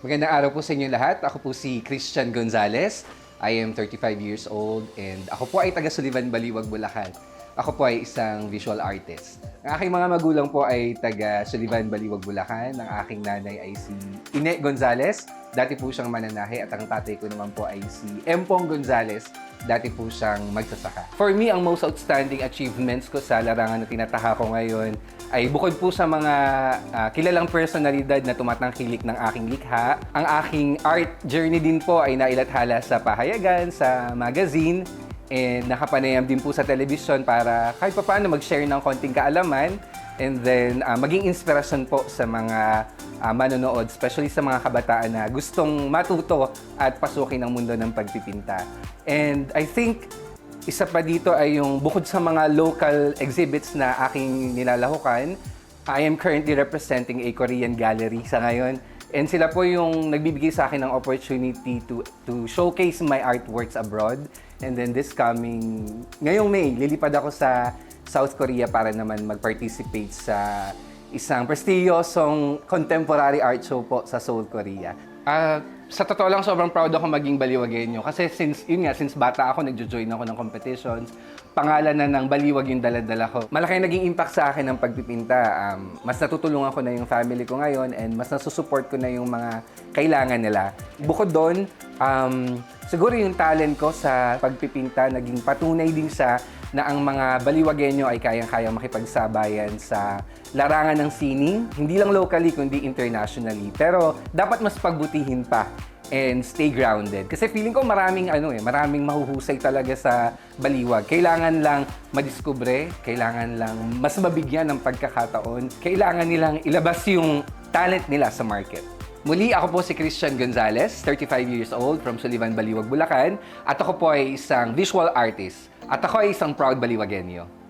Magandang araw po sa inyo lahat. Ako po si Christian Gonzalez. I am 35 years old and ako po ay taga Sullivan, Baliwag, Bulacan. Ako po ay isang visual artist. Ang aking mga magulang po ay taga Sullivan, Baliwag, Bulacan. Ang aking nanay ay si Ine Gonzalez. Dati po siyang mananahe at ang tatay ko naman po ay si Empong Gonzalez. Dati po siyang magsasaka. For me, ang most outstanding achievements ko sa larangan na tinataha ko ngayon ay bukod po sa mga kilalang personalidad na tumatangkilik ng aking likha, ang aking art journey din po ay nailathala sa pahayagan, sa magazine, and nakapanayam din po sa television para kahit paano mag-share ng konting kaalaman and then maging inspirasyon po sa mga manonood, especially sa mga kabataan na gustong matuto at pasukin ang mundo ng pagpipinta. And I think isa pa dito ay yung bukod sa mga local exhibits na aking nilalahukan, I am currently representing a Korean gallery sa ngayon. And sila po yung nagbibigay sa akin ng opportunity to showcase my artworks abroad. And then ngayong May, lilipad ako sa South Korea para naman mag-participate sa isang prestiyosong contemporary art show po sa Seoul, Korea. Sa totoo lang, sobrang proud ako maging Baliwagenyo. Kasi since bata ako, nagjo-join ako ng competitions. Pangalan na ng Baliwag yung dala-dala ko. Malaki naging impact sa akin ng pagpipinta. Mas natutulungan ko na yung family ko ngayon and mas nasusupport ko na yung mga kailangan nila. Bukod doon, siguro yung talent ko sa pagpipinta, naging patunay din siya na ang mga Baliwagenyo ay kayang-kayang makipagsabayan sa larangan ng sining, hindi lang locally kundi internationally. Pero dapat mas pagbutihin pa and stay grounded. Kasi feeling ko maraming mahuhusay talaga sa Baliwag. Kailangan lang madiskubre, kailangan lang mas mabigyan ng pagkakataon, kailangan nilang ilabas yung talent nila sa market. Muli, ako po si Christian Gonzalez, 35 years old, from Sullivan, Baliwag, Bulacan. At ako po ay isang visual artist. At ako ay isang proud Baliwagenyo.